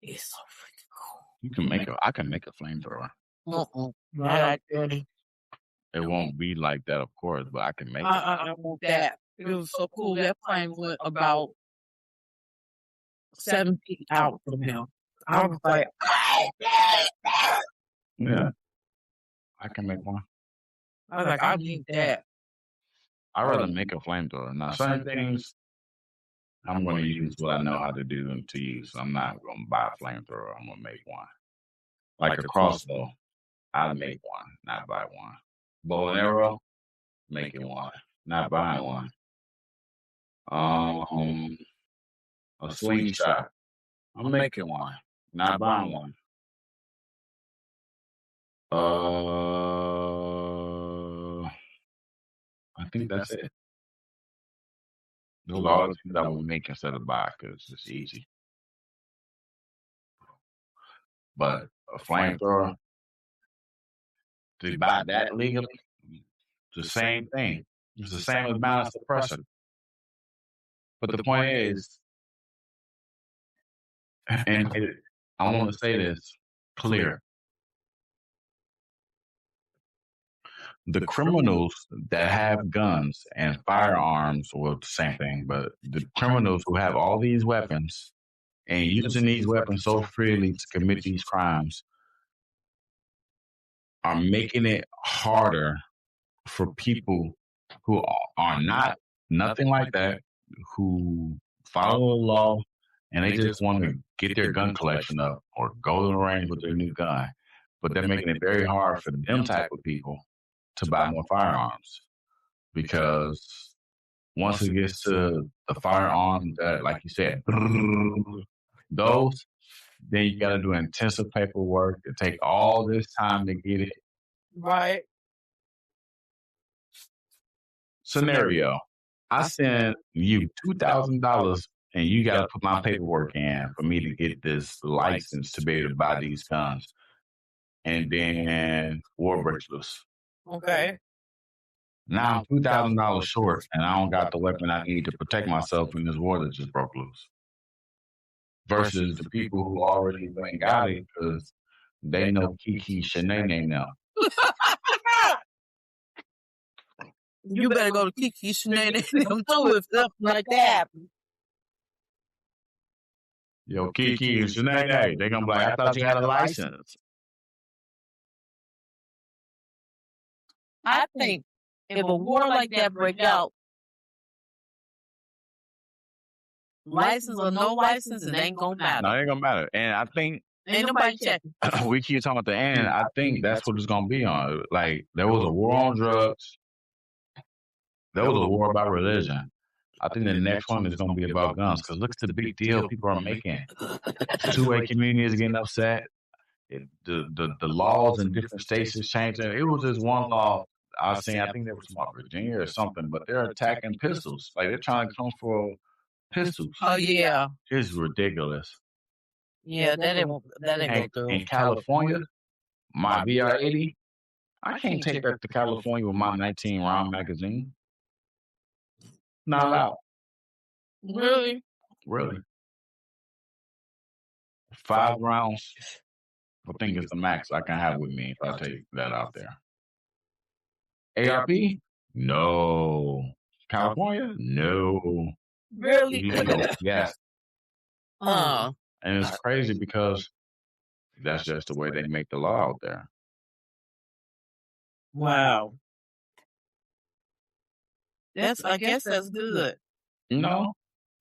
It's so freaking cool. You can make I can make a flamethrower. Not like that. It won't be like that, of course, but I can make it. I want that. It was so cool. That plane went about 7 feet out from him. I was like, yeah, I can make one. I was like, I need that. I'd rather make a flamethrower. Now, certain things I'm going to use what I know how to do and to use. I'm not going to buy a flamethrower. I'm going to make one. Like a crossbow, I'll make one, not buy one. Bow and arrow, making one, not buying one. A slingshot, I'm making one, not buying one. I think that's it. Those are all the things I would make instead of buy because it's easy. But a flamethrower, to buy that legally, it's the same thing. It's the same amount of suppressor. But the point is, and I want to say this clear. The criminals that have guns and firearms, well, the same thing, but the criminals who have all these weapons and using these weapons so freely to commit these crimes are making it harder for people who are nothing like that, who follow the law and they just want to get their gun collection up or go to the range with their new gun. But they're making it very hard for them type of people to buy more firearms, because once it gets to the firearm that, like you said, those, then you got to do intensive paperwork to take all this time to get it. Right. Scenario: I send you $2,000 and you got to put my paperwork in for me to get this license to be able to buy these guns, and then war breaks loose. Okay. Now I'm $2,000 short, and I don't got the weapon I need to protect myself in this war that just broke loose. Versus the people who already went got it because they know Kiki Shanae now. You better go to Kiki Shanae too if something like that happens. Yo, Kiki and Shanae, they're gonna be like, I thought you had a license. I think if a war like that break out, license or no license, it ain't gonna matter. No, it ain't gonna matter. And I think Ain't nobody checking. We keep talking about the end. I think that's what it's gonna be on. Like there was a war on drugs. There was a war about religion. I think the next one is gonna be about guns. Cause look at the big deal people are making. 2A community is getting upset. The laws in different states is changing. It was just one law I was saying. I think there was from Virginia or something, but they're attacking pistols. Like they're trying to come for pistols. Oh yeah, It's ridiculous. yeah. That ain't go through. In California, my VR80, I can't take that to California with my 19 round magazine. Not allowed. Really? Really. 5 rounds, I think is the max I can have with me if I take that out there. ARP? No. California? No. Really? Yes. Uh. And it's crazy because that's just the way they make the law out there. Wow. I guess that's good. No,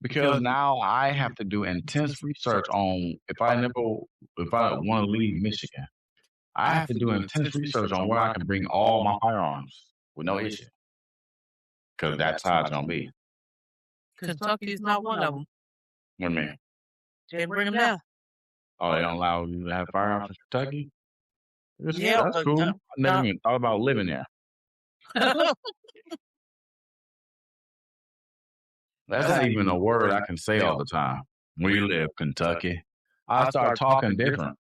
because now I have to do intense research on if I want to leave Michigan, I have to do intense research on where I can bring all my firearms with no issue. Because that's how it's gonna be. Kentucky's not one of them. What do you mean? They bring them down. Oh, they don't allow you to have firearms in Kentucky? Yeah, that's cool. I never even thought about living there. That's not even a word I can say all the time. We live Kentucky. I start talking different.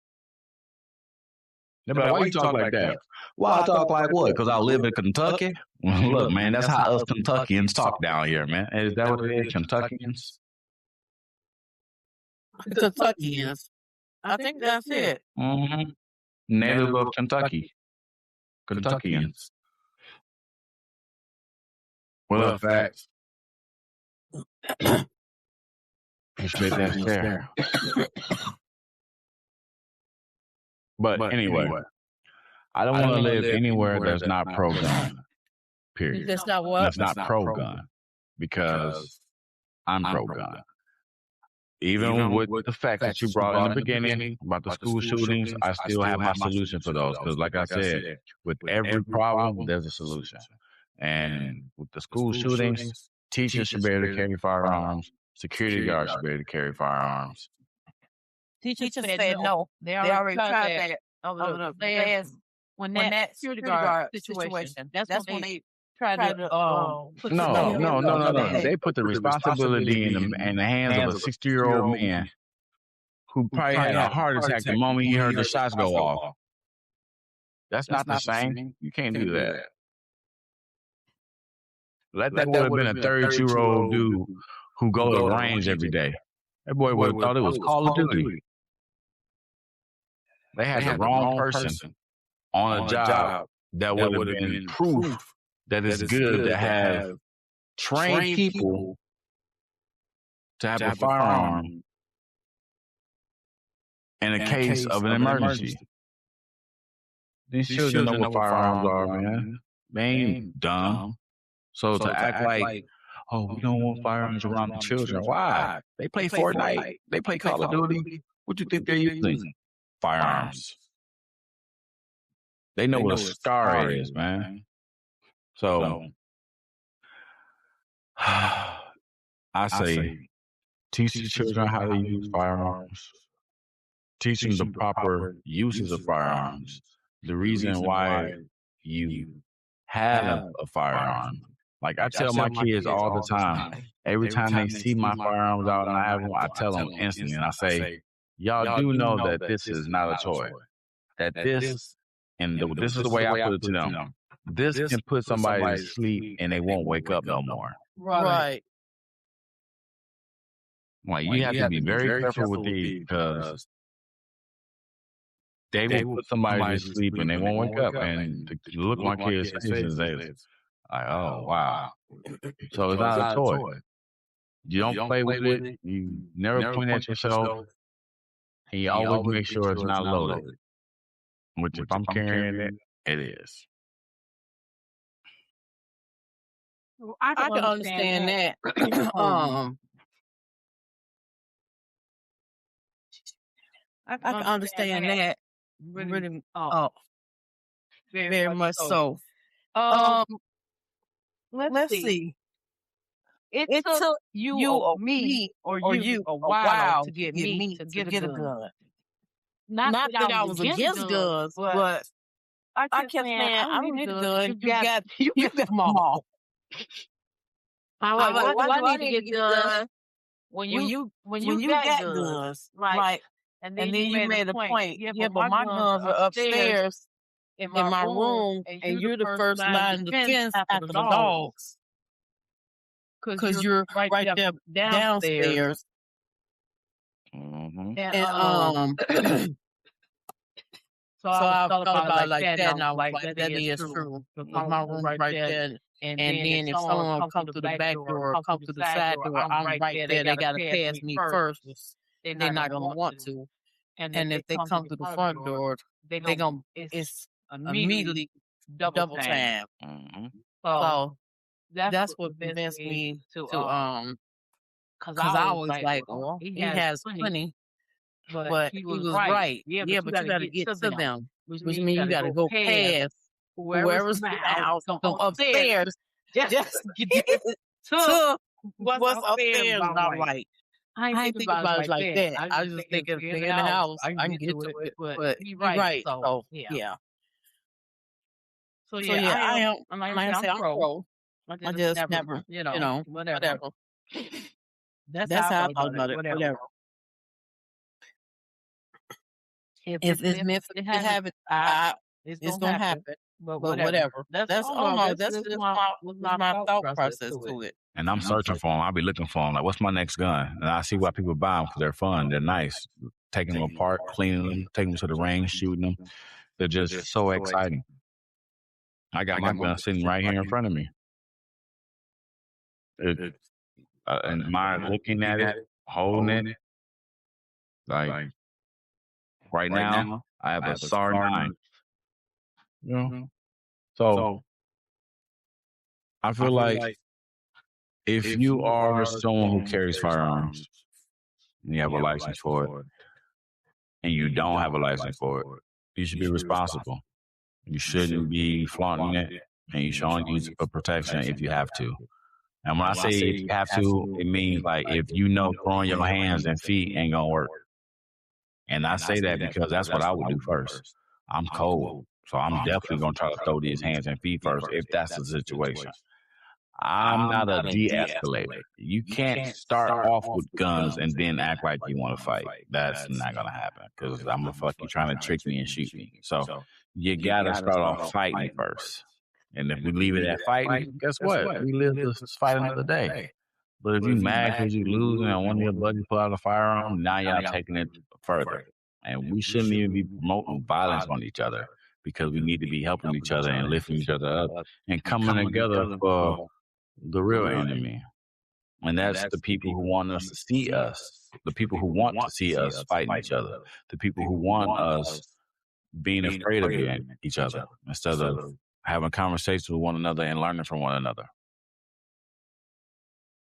They're like, why you talk like that? Well, I talk like what? Because I live in Kentucky? Look, man, that's how us Kentuckians talk down here, man. Is that what it is, Kentuckians? Kentuckians. I think that's it. Mm-hmm. Native of Kentucky. Kentuckians. What up, facts? You spit that stare. But anyway, I don't want to live anywhere that's not pro-gun. Period. That's not what? That's not pro-gun. Because I'm pro-gun. Even with the fact that you brought in the beginning about the school shootings, I still have my solution for those. Because like I said, with every problem, there's a solution. And with the school shootings, teachers should be able to carry firearms. Security guards should be able to carry firearms. Teachers said no. They already tried that over the last when that security guard situation. That's when they tried to put No. They put the responsibility in the hands of a 60-year-old man who probably had a heart attack the moment he heard the shots go off. That's not the same. You can't do that. That would have been a 32-year-old dude who go to the range every day. That boy would have thought it was Call of Duty. They had the wrong person on a job that would have been proof that it's good to have trained people to have a firearm in a case of an emergency. These children know what firearms are, man. They ain't dumb. So to act like, oh, we don't want firearms around the children. Why? They play Fortnite. They play Call of Duty. What do you think they're using? Firearms. They know what a SCAR is, man. So I say teach the children how to use firearms. Teach them the proper uses of firearms. The reason why you have a firearm. Like I tell my kids all the time, every time they see my firearms out and I have one, I tell them instantly, and I say, y'all do know that this is not a toy. That this, and this is the way I put it to them, this can put somebody to sleep and they won't wake up no more. Right. Like you have to be very careful with these because they will put somebody to sleep and they won't wake up. And to look my kids' faces, they like, oh, wow. So it's not a toy. You don't play with it. You never point at yourself. And you always make sure it's not loaded. Which if I'm carrying it, it is. Well, I can understand that. I I can understand that really, very much so. Let's see. It took you or me or you a while to get me to get a gun. Not that I was against guns, but I kept saying, I don't need a gun. You got them all. I'm I'm like, like, why do why I do need I to need get to get a guns gun when when you you got got guns? guns? Like, And and then you made a point. Yeah, but my guns are upstairs in in my room, and you're the first line of defense after the dogs. Because you're right there downstairs. Mm-hmm. And so I thought about it like that, and I was like, that is true. Because my room's right there. And then if someone come through the back door or come through the side door, I'm right there. They got to pass me first. They're not going to want to. And if they come through the front door, it's immediately double time. Mm-hmm. So that's what convinced me to, because I always like, well, he has plenty. But he was right. Yeah, but you got to get to them, which means you got to go past whoever's in the house, come upstairs, just to get to what's upstairs. And I'm like, I ain't think about it like that. I just think if they're in the house, I can get to it. But you're right. So, yeah. So yeah, I am. I'm not say I'm pro. I just never, whatever. That's how I thought about it. Whatever. If it's meant to happen, it's gonna happen. But whatever. That's all. That's just my thought process to it. And I'm searching for them. I'll be looking for them. Like, what's my next gun? And I see why people buy them because they're fun. They're nice. Taking them apart, cleaning them, taking them to the range, shooting them. They're just so exciting. I got my gun sitting right here in front of me. And my looking at it, holding it, like right now, I have a SAR 9. You know? So I feel like if you are someone who carries firearms and you have a license for it, and you don't have a license for it, you should be responsible. You shouldn't be flaunting it, and you should only use it for protection if you have to. And when I say if you have to, it means like if you know throwing your hands and feet ain't gonna work. And I say that because that's what I would do first. I'm cold, so I'm definitely gonna try to throw these hands and feet first if that's the situation. I'm not a de-escalator. You can't start off with guns and then act like you want to fight. That's not gonna happen because I'm gonna fuck you trying to trick me and shoot me. So you gotta start off fighting first. And if we leave it at fighting, guess what? We live to fight another day. But if you mad because you losing and one of your buddies pull out a firearm, now y'all taking it further. And we shouldn't even be promoting violence on each other because we need to be helping each other and lifting each other up and coming together for the real enemy. And that's the people who want us to see us, the people who want to see us fighting each other, the people who want us being afraid of each other instead of having conversations with one another and learning from one another.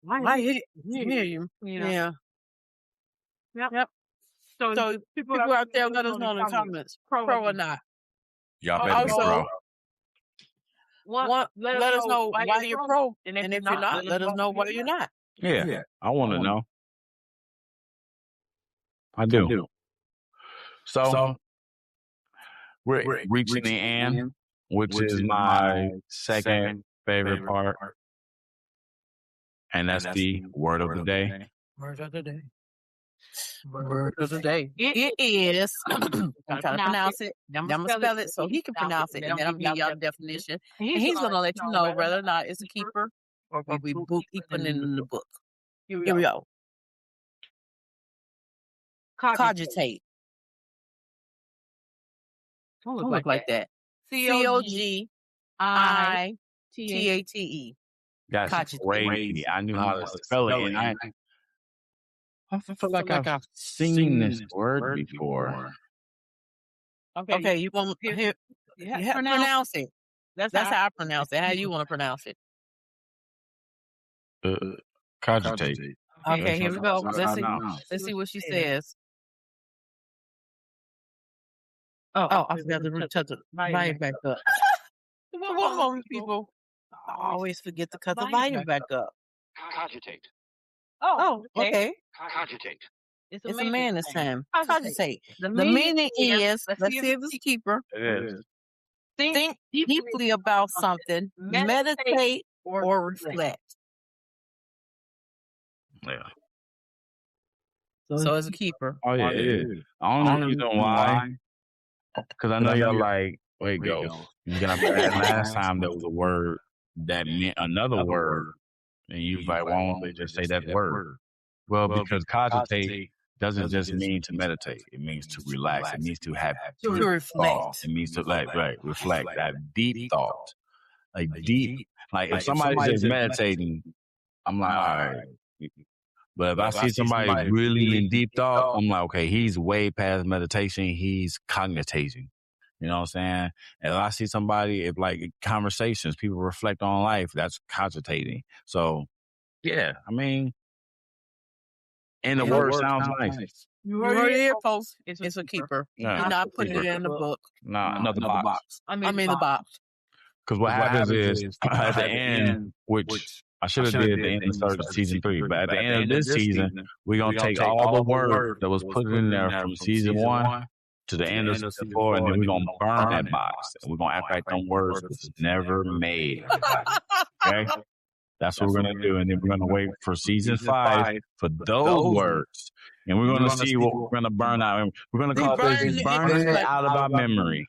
I hear you. Yeah. Yep. So people out there, let us know in the comments, pro or not. Y'all better be pro. Let us know why you're pro, and if you're not, let us know why you're not. Yeah, I want to know. I do. So we're reaching the end, which is my second favorite part, and that's the word of the day. Word of the day. Word of the day. It is. I'm trying to pronounce it. I'm going to spell it so he can pronounce it, and then I'm giving y'all the definition. And he's going to let you know whether or not it's a keeper or we keep putting it in the book. Here we go. Cogitate. Don't look like that. Cogitate. That's crazy. I knew how to spell it, and I feel like I've seen this word before. Okay, you want to hear? Pronounce it. That's how I pronounce it. How you want to pronounce it? Cogitate. Okay, here we go. Let's see what she says. Oh, I forgot to touch the volume back up. One moment, people. I always forget to cut the volume back up. Cogitate. Oh, okay. Cogitate. It's a man this time. Cogitate. The meaning is, let's see if it's keeper. It is. Think deeply about something, meditate or reflect. Yeah. So it's a keeper. Oh yeah, it is. I don't know reason why. Because I know y'all like, wait, Ghost. You got that last time there was a word that meant another word, and you was like, why won't they just say that word? Well, because cogitate doesn't just mean to meditate. It means to relax. It means to have To reflect. It means to reflect that deep thought. Like deep, like if somebody's just meditating, I'm like, all right. But if I see somebody really in deep thought, I'm like, okay, he's way past meditation. He's cogitating. You know what I'm saying? And if I see somebody, if like conversations, people reflect on life, that's cogitating. So, yeah, I mean, and the word sounds nice. You heard it here, folks. It's a keeper. Yeah. You're not putting it in the book. No, another box. I mean the box. Because what happens is at the end, which I should have did at the end of season 3, but at the end of this season, we're going to take all the word that was put in there from season 1 to the end of season 4, and then we're going to burn that box. And we're going to act like them words was never made. Okay? That's what we're going to do. And then we're going to wait for season 5 for those words. And we're going to see what we're going to burn out. And we're going to call this burning it out of our memory.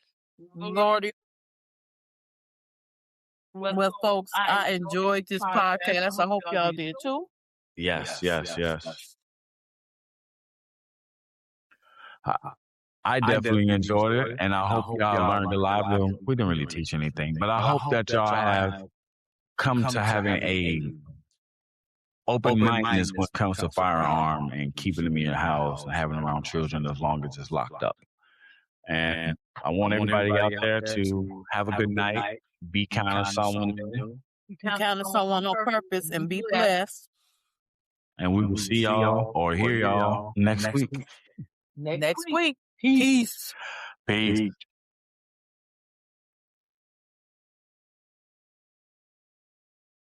Lordy. Well, folks, I enjoyed this podcast. I hope y'all did too. Yes. I definitely enjoyed it, and I hope y'all learned a lot. We didn't really teach anything, but I hope that y'all have come to having a open-mindedness when it comes to firearm and keeping them in your house and having around children as long as it's locked up. And I want everybody out there to have a good night. Be kind of someone new. Be kind of someone on purpose and be blessed. And we will see y'all or hear y'all next week. Next week. Peace. Peace.